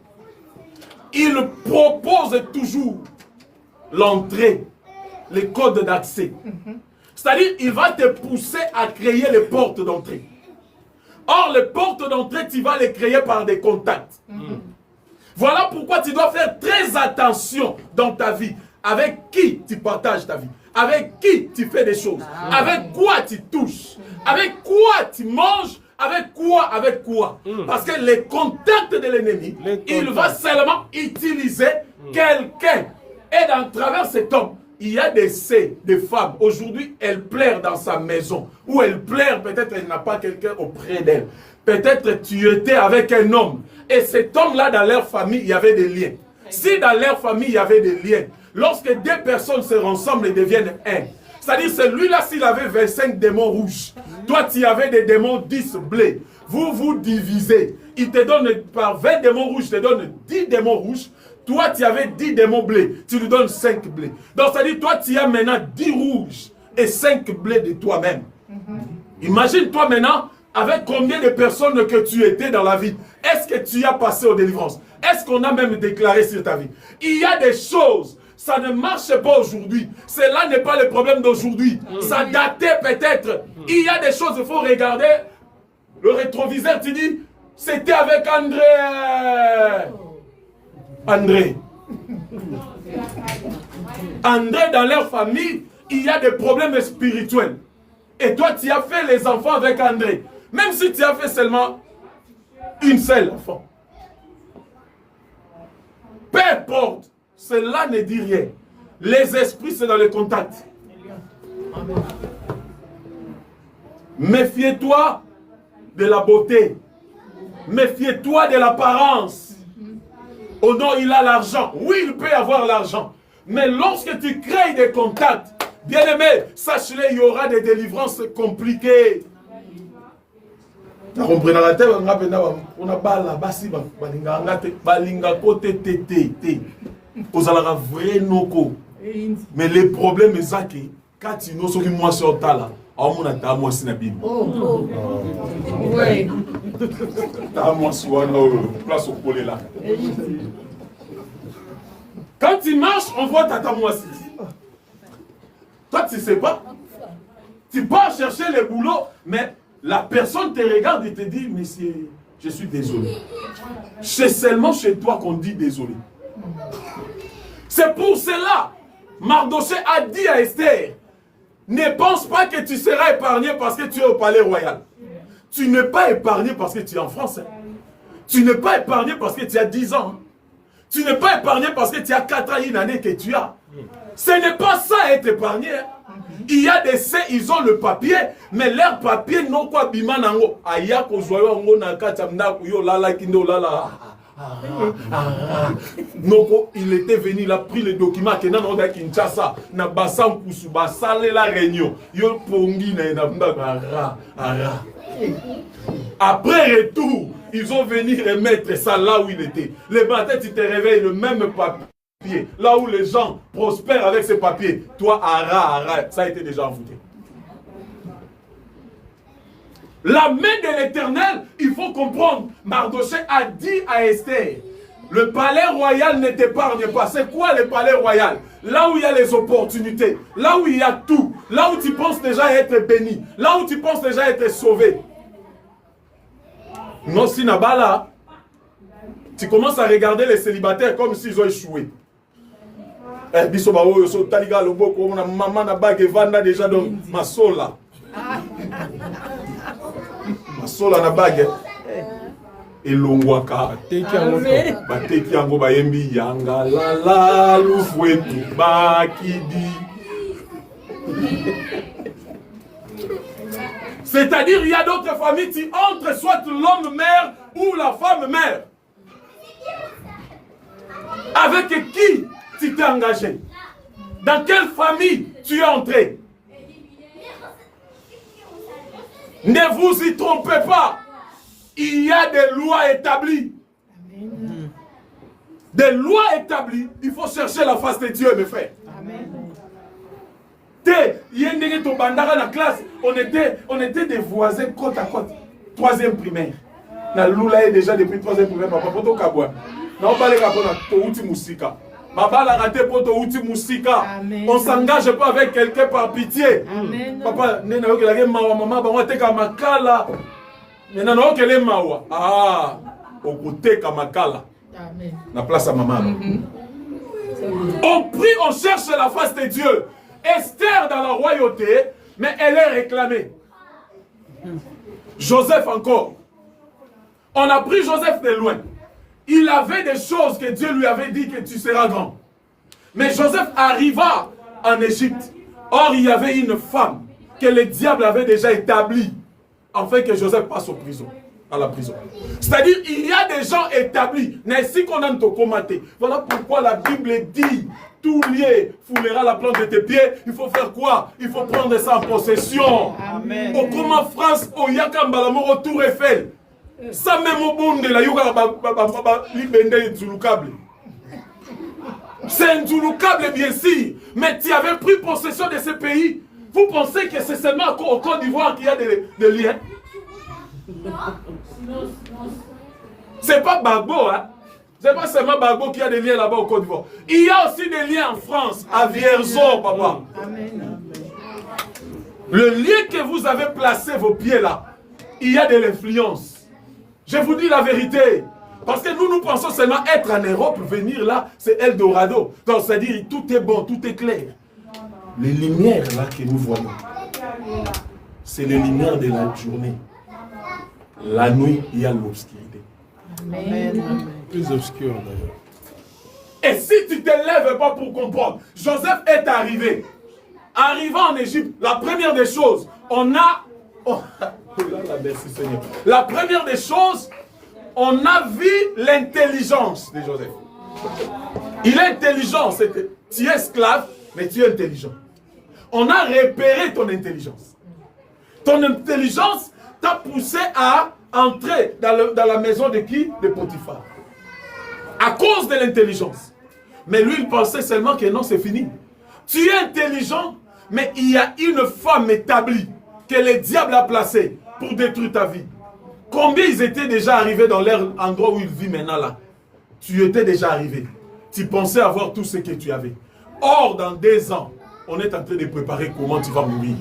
[SPEAKER 1] il propose toujours l'entrée, les codes d'accès. C'est-à-dire, il va te pousser à créer les portes d'entrée. Or, les portes d'entrée, tu vas les créer par des contacts. Voilà pourquoi tu dois faire très attention dans ta vie. Avec qui tu partages ta vie. Avec qui tu fais des choses. Avec quoi tu touches. Avec quoi tu manges. Avec quoi. Parce que les contacts de l'ennemi, il va seulement utiliser quelqu'un. Et dans travers cet homme, il y a des femmes. Aujourd'hui, elles pleurent dans sa maison. Ou elles pleurent, peut-être elle n'a pas quelqu'un auprès d'elle. Peut-être tu étais avec un homme. Et cet homme-là, dans leur famille, il y avait des liens. Si dans leur famille, il y avait des liens, lorsque deux personnes se rassemblent et deviennent un, c'est-à-dire celui-là, s'il avait 25 démons rouges, toi, tu avais des démons 10 bleus. Vous vous divisez. Il te donne, par 20 démons rouges, il te donne 10 démons rouges. Toi, tu avais 10 démons bleus. Tu lui donnes 5 bleus. Donc, c'est-à-dire, toi, tu as maintenant 10 rouges et 5 bleus de toi-même. Imagine-toi maintenant, avec combien de personnes que tu étais dans la vie. Est-ce que tu as passé aux délivrances? Est-ce qu'on a même déclaré sur ta vie? Il y a des choses, ça ne marche pas aujourd'hui. Cela n'est pas le problème d'aujourd'hui. Ça datait peut-être. Il y a des choses, il faut regarder. Le rétroviseur, tu dis, c'était avec André. André, dans leur famille, il y a des problèmes spirituels. Et toi, tu as fait les enfants avec André. Même si tu as fait seulement une seule enfant. Peu importe, cela ne dit rien. Les esprits, c'est dans le contact. Méfiez-toi de la beauté. Méfiez-toi de l'apparence. Oh non, il a l'argent. Oui, il peut avoir l'argent. Mais lorsque tu crées des contacts, bien aimé, sache-le, il y aura des délivrances compliquées. On a vrai noko. Mais les problèmes c'est que quand tu n'as pas moi sur ta là, on a ta moi si na Bible.
[SPEAKER 3] Oui.
[SPEAKER 1] Ta moi sur place au collet là. Quand tu marches, on voit ta moi si. Toi tu sais pas. Tu pars chercher le boulot, mais la personne te regarde et te dit, monsieur, je suis désolé. C'est seulement chez toi qu'on dit désolé. C'est pour cela, Mardochée a dit à Esther, ne pense pas que tu seras épargné parce que tu es au palais royal. Tu n'es pas épargné parce que tu es en France. Tu n'es pas épargné parce que tu as 10 ans. Tu n'es pas épargné parce que tu as 4 ans, une année que tu as. Ce n'est pas ça être épargné. Il y a des C, ils ont le papier, mais leur papier non quoi bimanango. Aya ko zoyo ngo na katamna ko yo lala kindo lala. Non, il était venu, il a pris les documents que nan oda Kinshasa, na basam kusu basale la réunion. Yo pongi na ndaka ara. Après retour, ils ont venu remettre ça là où il était. Le matin, tu te réveilles, le même papier. Là où les gens prospèrent avec ces papiers, toi, ça a été déjà envoûté. La main de l'Éternel, il faut comprendre. Mardochée a dit à Esther, le palais royal ne t'épargne pas. C'est quoi le palais royal? Là où il y a les opportunités, là où il y a tout, là où tu penses déjà être béni, là où tu penses déjà être sauvé. Non, si Nabala, tu commences à regarder les célibataires comme s'ils ont échoué. Maman na bague vanda déjà donc ma sola. Ma sola na bague. Elongwaka bateki yango bayembi yanga la la lufwetu bakidi. C'est-à-dire il y a d'autres familles qui entrent soit l'homme mère ou la femme mère. Avec qui tu t'es engagé? Dans quelle famille tu es entré? Ne vous y trompez pas. Il y a des lois établies. Amen. Des lois établies. Il faut chercher la face de Dieu, mes frères. Dans classe, on était des voisins côte à côte. 3e primaire. Na lula est déjà depuis 3e primaire. Papa poto kabwa. Na on parle kabwa na touti musika. Baba la raté poto touti musika. On s'engage pas avec quelqu'un par pitié. Amen. Papa nena yo kelage mawa mama ba wate ka makala. Nena no kele mawa. Ah, okuteka makala. Amen. Na place à maman. On prie, on cherche la face de Dieu. Esther dans la royauté, mais elle est réclamée. Joseph encore. On a pris Joseph de loin. Il avait des choses que Dieu lui avait dit que tu seras grand. Mais Joseph arriva en Égypte. Or, il y avait une femme que le diable avait déjà établie afin que Joseph passe à la prison. C'est-à-dire, il y a des gens établis. N'est-ce qu'on a commenté. Voilà pourquoi la Bible dit, tout lié foulera la plante de tes pieds. Il faut faire quoi? Il faut prendre ça en possession. Amen. Au comment France, au Yakambalamo, au Tour Eiffel. Ça même au monde de la Yoga, c'est un Zouloukable bien sûr. Mais tu avais pris possession de ce pays. Vous pensez que c'est seulement au Côte d'Ivoire qu'il y a des liens? C'est pas Bagbo, hein? C'est pas seulement Bagbo qui a des liens là-bas au Côte d'Ivoire. Il y a aussi des liens en France, à Vierzon, papa. Amen. Le lien que vous avez placé vos pieds là, il y a de l'influence. Je vous dis la vérité. Parce que nous pensons seulement être en Europe, venir là, c'est Eldorado. Donc c'est-à-dire tout est bon, tout est clair. Les lumières là que nous voyons, c'est les lumières de la journée. La nuit, il y a l'obscurité.
[SPEAKER 2] Amen. Plus obscur d'ailleurs.
[SPEAKER 1] Et si tu ne te lèves pas pour comprendre, Joseph est arrivé. Arrivant en Égypte, la première des choses, merci Seigneur. La première des choses, on a vu l'intelligence de Joseph. Il est intelligent, tu es esclave, mais tu es intelligent. On a repéré ton intelligence. Ton intelligence t'a poussé à entrer dans la maison de qui? De Potiphar. À cause de l'intelligence. Mais lui, il pensait seulement que non, c'est fini. Tu es intelligent, mais il y a une femme établie que le diable a placée pour détruire ta vie. Combien ils étaient déjà arrivés dans l'endroit où ils vivent maintenant là? Tu étais déjà arrivé. Tu pensais avoir tout ce que tu avais. Or, dans 2 ans, on est en train de préparer comment tu vas mourir.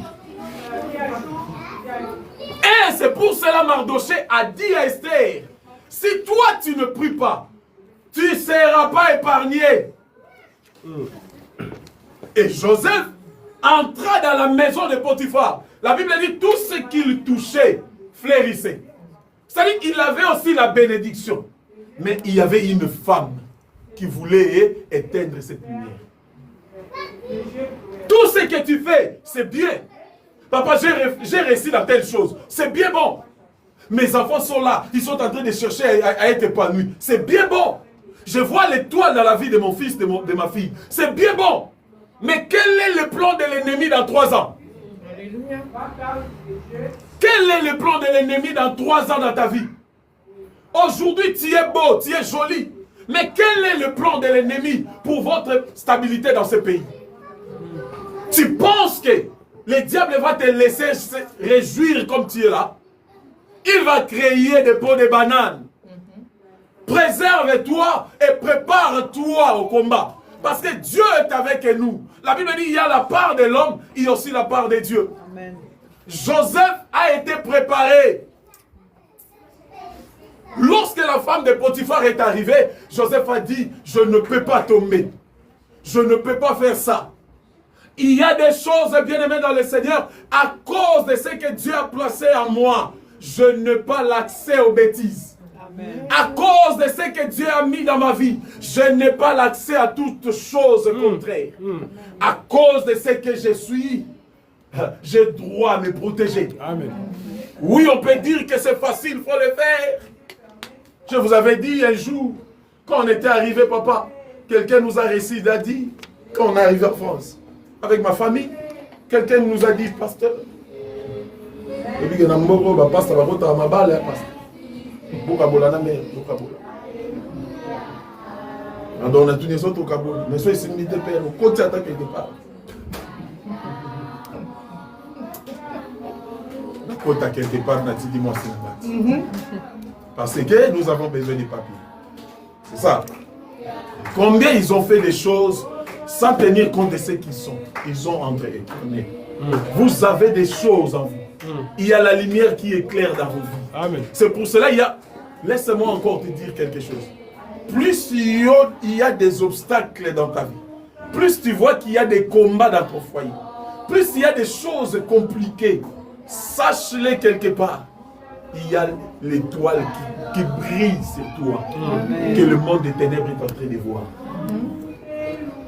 [SPEAKER 1] Et c'est pour cela Mardoché a dit à Esther, si toi tu ne pries pas, tu ne seras pas épargné. Et Joseph entra dans la maison de Potiphar. La Bible dit tout ce qu'il touchait fleurissait. C'est-à-dire qu'il avait aussi la bénédiction. Mais il y avait une femme qui voulait éteindre cette lumière. Tout ce que tu fais, c'est bien. Papa, j'ai réussi dans telle chose. C'est bien bon. Mes enfants sont là. Ils sont en train de chercher à être épanouis. C'est bien bon. Je vois l'étoile dans la vie de mon fils, de ma fille. C'est bien bon. Mais quel est le plan de l'ennemi dans 3 ans? Alléluia. Quel est le plan de l'ennemi dans 3 ans dans ta vie? Aujourd'hui, tu es beau, tu es joli. Mais quel est le plan de l'ennemi pour votre stabilité dans ce pays? Tu penses que le diable va te laisser se réjouir comme tu es là? Il va créer des pots de bananes. Préserve-toi et prépare-toi au combat. Parce que Dieu est avec nous. La Bible dit il y a la part de l'homme, il y a aussi la part de Dieu. Amen. Joseph a été préparé. Lorsque la femme de Potiphar est arrivée, Joseph a dit, je ne peux pas tomber. Je ne peux pas faire ça. Il y a des choses, bien-aimées dans le Seigneur, à cause de ce que Dieu a placé en moi. Je n'ai pas l'accès aux bêtises. Amen. À cause de ce que Dieu a mis dans ma vie, je n'ai pas l'accès à toutes choses contraires. À cause de ce que je suis, j'ai droit à me protéger. Amen. Oui, on peut dire que c'est facile, il faut le faire. Je vous avais dit un jour, quand on était arrivé, papa, quelqu'un nous a réussi, il a dit, quand on est arrivé en France, avec ma famille, quelqu'un nous a dit, pasteur, et puis, pasteur, on a tous les autres au Kabul. Mais soit ici, il père, au côté attaque quelque part. Le côté quelque part, n'a-t-il dit moi c'est la parce que nous avons besoin des papiers. C'est ça. Combien ils ont fait des choses sans tenir compte de ce qu'ils sont. Ils ont entré. Vous avez des choses en vous. Il y a la lumière qui éclaire dans vos vies. Amen. C'est pour cela, laisse-moi encore te dire quelque chose. Plus il y a des obstacles dans ta vie, plus tu vois qu'il y a des combats dans ton foyer, plus il y a des choses compliquées, sache-le quelque part. Il y a l'étoile qui brille sur toi, que le monde des ténèbres est en train de voir.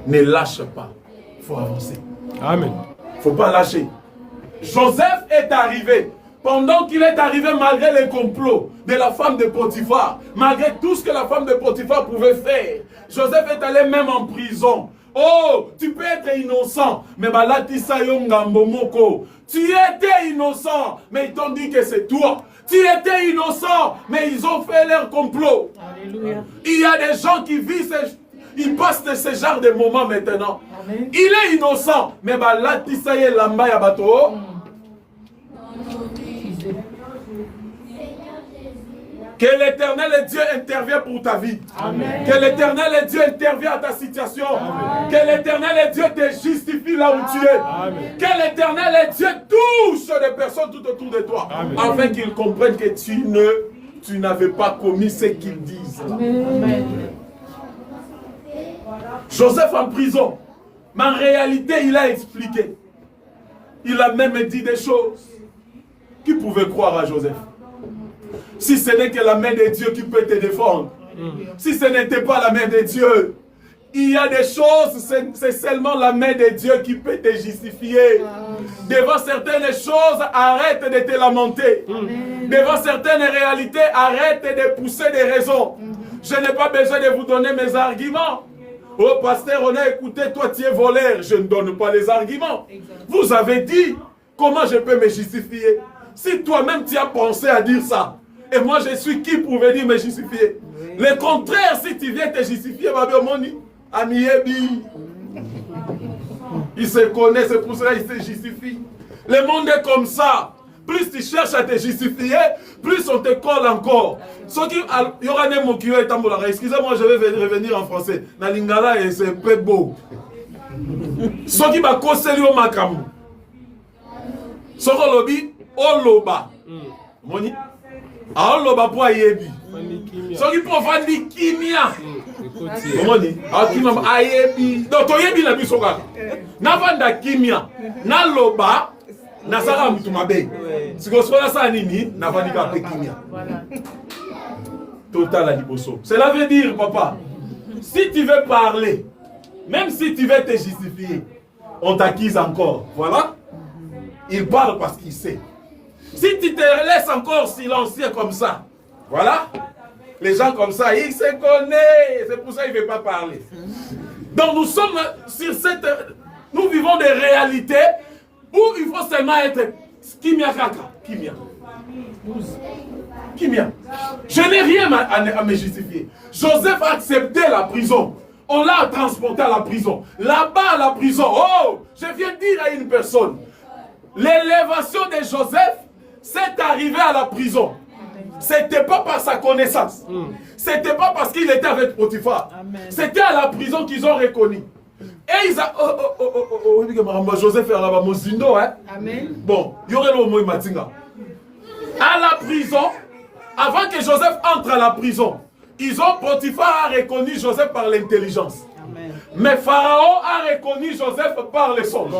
[SPEAKER 1] Ne lâche pas, il faut avancer. Amen. Il ne faut pas lâcher. Joseph est arrivé. Pendant qu'il est arrivé, malgré les complots de la femme de Potiphar, malgré tout ce que la femme de Potiphar pouvait faire, Joseph est allé même en prison. Oh, tu peux être innocent, mais tu étais innocent, mais ils t'ont dit que c'est toi. Tu étais innocent, mais ils ont fait leur complot. Alléluia. Il y a des gens qui vivent, ils passent de ce genre de moments maintenant. Amen. Il est innocent, mais là, tu sais, lamba ya bato. Que l'Éternel Dieu intervienne pour ta vie. Amen. Que l'Éternel Dieu intervienne à ta situation. Amen. Que l'Éternel Dieu te justifie là où tu es. Amen. Que l'Éternel Dieu touche les personnes tout autour de toi. Amen. Afin qu'ils comprennent que tu n'avais pas commis ce qu'ils disent. Amen. Joseph en prison. Mais en réalité, il a expliqué. Il a même dit des choses. Qui pouvait croire à Joseph? Si ce n'est que la main de Dieu qui peut te défendre. Si ce n'était pas la main de Dieu, Il y a des choses, c'est seulement la main de Dieu qui peut te justifier. Devant certaines choses, arrête de te lamenter. Devant certaines réalités, arrête de pousser des raisons. Je n'ai pas besoin de vous donner mes arguments. Oh pasteur, on a écouté, toi tu es voleur. Je ne donne pas les arguments. Vous avez dit, comment je peux me justifier? Si toi-même tu as pensé à dire ça, et moi je suis qui pour venir me justifier? Le contraire, si tu viens te justifier, Amiebi. Il se connaît, c'est pour cela qu'il se justifie. Le monde est comme ça. Plus tu cherches à te justifier, plus on te colle encore. Il y aura des mots qui vont être. Excusez-moi, je vais revenir en français. Na lingala et c'est un peu beau. Ce qui va causer lui au makamu. Ce qui lobby, oloba. Moni. A oloba pour ayebi. Ce qui peut faire des kimia. Comment dit? Ah, kimia ayebi. Donc, ayebi la bisoka. Na vanda kimia. Na loba. Na sara mtumabe. Si vous avez ça nini, na vanda ka kimia. Total à liboso. Cela veut dire, papa, si tu veux parler, même si tu veux te justifier, on t'accuse encore. Voilà. Il parle parce qu'il sait. Si tu te laisses encore silencieux comme ça, voilà. Les gens comme ça, ils se connaissent. C'est pour ça qu'ils ne veulent pas parler. Donc nous sommes sur cette... Nous vivons des réalités où il faut seulement être... Kimia kaka. Kimia. Kimia. Je n'ai rien à me justifier. Joseph a accepté la prison. On l'a transporté à la prison. Là-bas à la prison, oh, je viens dire à une personne, l'élévation de Joseph, c'est arrivé à la prison. C'était pas par sa connaissance. C'était pas parce qu'il était avec Potiphar. C'était à la prison qu'ils ont reconnu. Et ils ont... Joseph est là-bas, Mozindo, hein? Amen. Bon, il y aurait le mot Matinga. À la prison, avant que Joseph entre à la prison, Potiphar a reconnu Joseph par l'intelligence. Mais Pharaon a reconnu Joseph par les songes.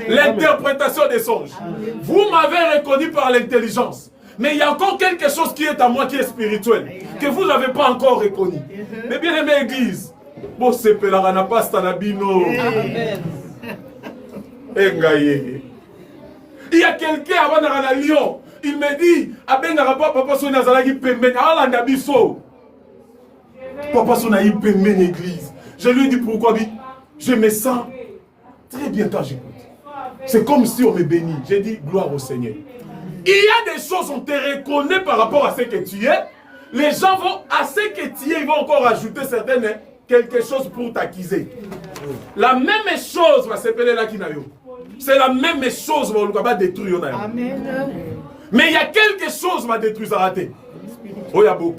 [SPEAKER 1] L'interprétation des songes. Amen. Vous m'avez reconnu par l'intelligence. Mais il y a encore quelque chose qui est à moi, qui est spirituel, que vous n'avez pas encore reconnu. Mais bien aimé Église, bon c'est pelarana pasta nabino. Il y a quelqu'un avant à Lyon, il me dit, papa son nazalaki pemben, alanda biso. Papa son aïe pemben église. Je lui ai dit pourquoi, je me sens très bien quand j'écoute. C'est comme si on me bénit. J'ai dit gloire au Seigneur. Il y a des choses, on te reconnaît par rapport à ce que tu es. Les gens vont, à ce que tu es, ils vont encore ajouter certaines, quelque chose pour t'accuser. La même chose va s'appeler là qui n'a eu. C'est la même chose va détruire. Amen. Mais il y a quelque chose qui va détruire, ça raté. Oh, il y a beaucoup.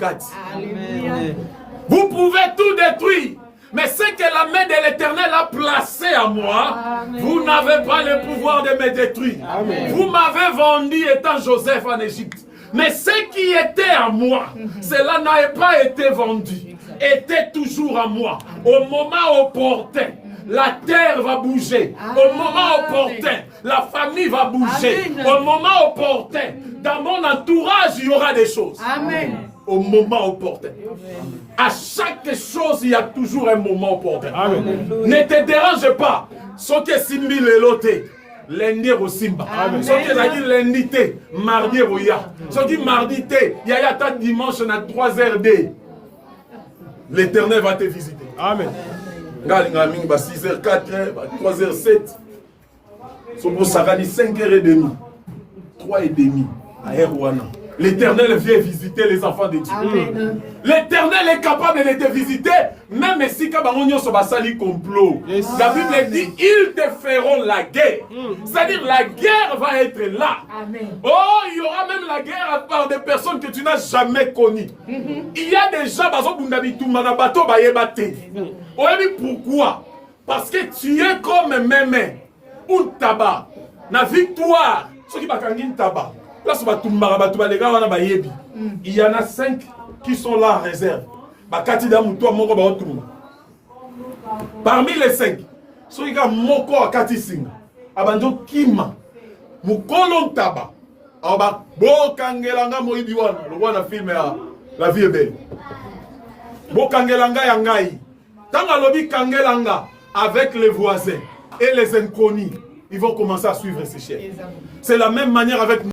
[SPEAKER 1] Vous pouvez tout détruire. Mais ce que la main de l'Éternel a placé à moi, amen, vous n'avez pas le pouvoir de me détruire. Amen. Vous m'avez vendu étant Joseph en Égypte. Mais ce qui était à moi, cela n'a pas été vendu. Était toujours à moi. Au moment opportun, la terre va bouger. Au moment opportun, la famille va bouger. Amen. Au moment opportun, dans mon entourage, il y aura des choses. Amen. Au moment opportun. Amen. À chaque chose, il y a toujours un moment opportun. Amen. Ne te dérange pas. Ce qui est simbi le loté, lundi au simba. Ce qui est lundi, mardi au ya. Ce qui est mardi, il y a ta dimanche à 3h. L'Éternel va te visiter. Amen. 6h04, 3h07. Ça va 5h30. 3h30. À Erwana. L'Éternel vient visiter les enfants de Dieu. L'Éternel est capable de te visiter, même si tu complot. La Bible dit, ils te feront la guerre. C'est-à-dire, la guerre va être là. Amen. Oh, il y aura même la guerre par des personnes que tu n'as jamais connues. Il y a des gens, pourquoi? Parce que tu es comme Mémé, ou tabac, la victoire, ceux qui va gagner tabac. Il y en a 5 qui sont là en réserve. Parmi les 5, ceux qui ont moko à Katising, abando kima, mukolon taba, aba bokangelanga moibiwana, le wana film la vie est belle. Bokangelanga yangai, Tant que lobby kangelanga avec les voisins et les inconnus, ils vont commencer à suivre ces chefs. C'est la même manière avec nous.